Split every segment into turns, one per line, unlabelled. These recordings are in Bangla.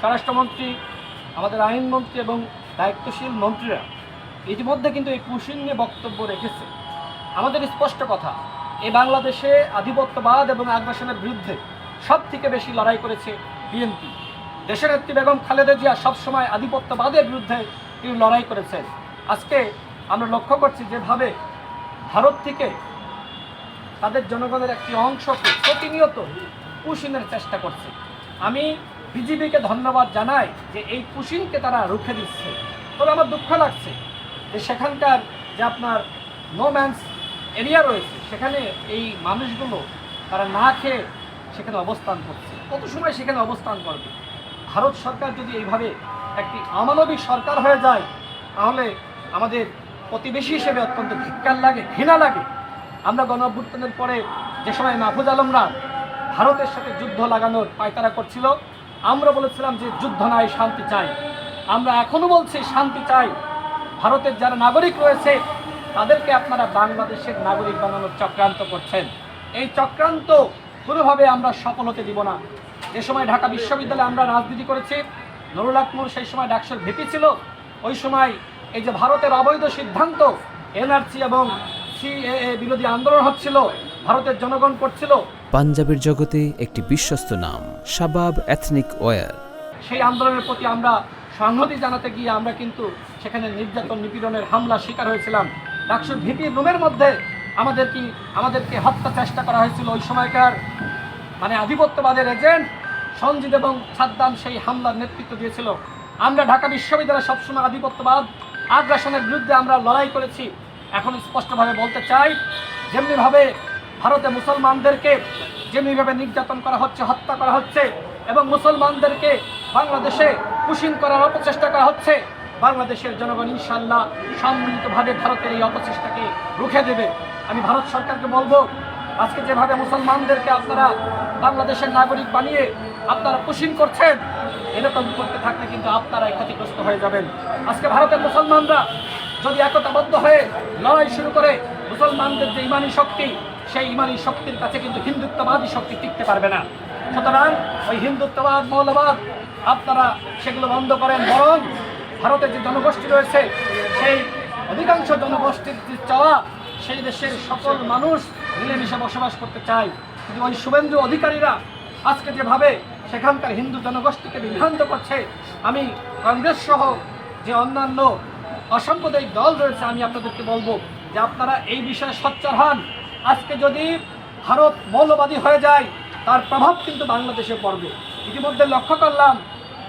স্বরাষ্ট্রমন্ত্রী, আমাদের আইনমন্ত্রী এবং দায়িত্বশীল মন্ত্রীরা ইতিমধ্যে কিন্তু এই পুশিং নিয়ে বক্তব্য রেখেছে। আমাদের স্পষ্ট কথা, এই বাংলাদেশে আধিপত্যবাদ এবং আগ্রাসনের বিরুদ্ধে সব থেকে বেশি লড়াই করেছে বিএনপি। দেশনেত্রী বেগম খালেদা জিয়া সবসময় আধিপত্যবাদের বিরুদ্ধে তিনি লড়াই করেছেন। আজকে আমরা লক্ষ্য করছি যেভাবে ভারত থেকে তাদের জনগণের একটি অংশকে প্রতিনিয়ত পুশিংয়ের চেষ্টা করছে। আমি বিজিবিকে ধন্যবাদ জানাই যে এই পুশিংকে তারা রুখে দিচ্ছে। তবে আমার দুঃখ লাগছে যে সেখানকার যে আপনার নো ম্যানস এরিয়া রয়েছে, সেখানে এই মানুষগুলো তারা না খেয়ে সেখানে অবস্থান করছে। কত সময় সেখানে অবস্থান করবে? ভারত সরকার যদি এইভাবে একটি অমানবিক সরকার হয়ে যায়, তাহলে আমাদের প্রতিবেশী হিসেবে অত্যন্ত ধিক্কার লাগে, ঘৃণা লাগে। আমরা গণঅভ্যুত্থানের পরে যে সময় মাহফুজ আলমরা ভারতের সাথে যুদ্ধ লাগানোর পায়তারা করছিল, আমরা বলেছিলাম যে যুদ্ধ নাই, শান্তি চাই। আমরা এখনও বলছি শান্তি চাই। ভারতের যারা নাগরিক রয়েছে তাদেরকে আপনারা বাংলাদেশের নাগরিক বানানোর চক্রান্ত করছেন। এই চক্রান্ত কোনোভাবে আমরা সফল হতে দিব না। যে সময় ঢাকা বিশ্ববিদ্যালয়ে আমরা রাজনীতি করেছি, নুরুল আকমল সেই সময় ডাকসুর ভিপি ছিল। ওই সময় এই যে ভারতের অবৈধ সিদ্ধান্ত, এনআরসি এবং সিএএ বিরোধী আন্দোলন হচ্ছিল, ভারতের জনগণ করছিল।
পাঞ্জাবের জগতে একটি বিশ্বস্ত নাম শাবাব এথনিক ওয়্যার।
সেই আন্দোলনের প্রতি আমরা সংহতি জানাতে গিয়ে আমরা কিন্তু সেখানে নির্যাতন, নিপীড়নের হামলা শিকার হয়েছিলাম। ডাকসুর ভিপির রুমের মধ্যে আমাদেরকে হত্যা চেষ্টা করা হয়েছিল। ওই সময়কার আধিপত্যবাদের এজেন্ট সঞ্জিদ এবং সাদ্দাম সেই হামলার নেতৃত্ব দিয়েছিল। আমরা ঢাকা বিশ্ববিদ্যালয়ে সবসময় আধিপত্যবাদ, আগ্রাসনের বিরুদ্ধে আমরা লড়াই করেছি। এখন স্পষ্টভাবে বলতে চাই, যেমনিভাবে ভারতে মুসলমানদেরকে যেমনিভাবে নির্যাতন করা হচ্ছে, হত্যা করা হচ্ছে এবং মুসলমানদেরকে বাংলাদেশে পুশিং করার অপচেষ্টা করা হচ্ছে, বাংলাদেশের জনগণ ইনশাআল্লাহ সম্মিলিতভাবে ভারতের এই অপচেষ্টাকে রুখে দেবে। আমি ভারত সরকারকে বলবো, আজকে যেভাবে মুসলমানদেরকে আপনারা বাংলাদেশের নাগরিক বানিয়ে আপনারা পুশিং করছেন, এরকম করতে থাকলে কিন্তু আপনারাই ক্ষতিগ্রস্ত হয়ে যাবেন। আজকে ভারতের মুসলমানরা যদি একতাবদ্ধ হয়ে লড়াই শুরু করে, মুসলমানদের যে ইমানি শক্তি, সেই ইমানি শক্তির কাছে কিন্তু হিন্দুত্ববাদী শক্তি টিকতে পারবে না। সুতরাং ওই হিন্দুত্ববাদ, মৌলবাদ আপনারা সেগুলো বন্ধ করেন। বরং ভারতের যে জনগোষ্ঠী রয়েছে, সেই অধিকাংশ জনগোষ্ঠীর যে চাওয়া, সেই দেশের সকল মানুষ মিলেমিশে বসবাস করতে চায়। কিন্তু ওই শুভেন্দু অধিকারীরা আজকে যেভাবে সেখানকার হিন্দু জনগোষ্ঠীকে বিভ্রান্ত করছে, আমি কংগ্রেস সহ যে অন্যান্য অসাম্প্রদায়িক দল রয়েছে, আমি আপনাদেরকে বলবো যে আপনারা এই বিষয়ে সোচ্চার হন। আজকে যদি ভারত মৌলবাদী হয়ে যায়, তার প্রভাব কিন্তু বাংলাদেশে পড়বে। ইতিমধ্যে লক্ষ্য করলাম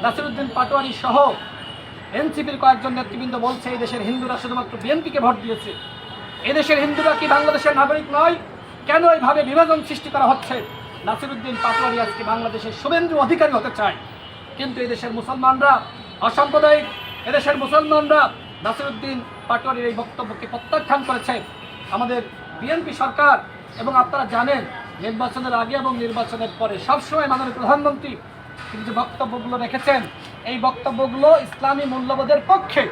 নাসিরউদ্দিন পাটোয়ারি সহ এনসিপির কয়েকজন নেতৃবৃন্দ বলছে এই দেশের হিন্দুরা শুধুমাত্র বিএনপিকে ভোট দিয়েছে। এদেশের হিন্দুরা কি বাংলাদেশের নাগরিক নয়? কেন এইভাবে বিভাজন সৃষ্টি করা হচ্ছে? নাসিরউদ্দিন পাটোয়ারি আজকে বাংলাদেশের শুভেন্দু অধিকারী হতে চায়, কিন্তু এদেশের মুসলমানরা অসাম্প্রদায়িক, এদেশের মুসলমানরা নাসিরউদ্দিন পাটোয়ারির এই বক্তব্যকে প্রত্যাখ্যান করেছে। আমাদের বিএনপি সরকার, এবং আপনারা জানেন নির্বাচনের আগে এবং নির্বাচনের পরে সবসময় মাননীয় প্রধানমন্ত্রী তিনি যে বক্তব্যগুলো রেখেছেন, এই বক্তব্যগুলো ইসলামী মূল্যবোধের পক্ষে।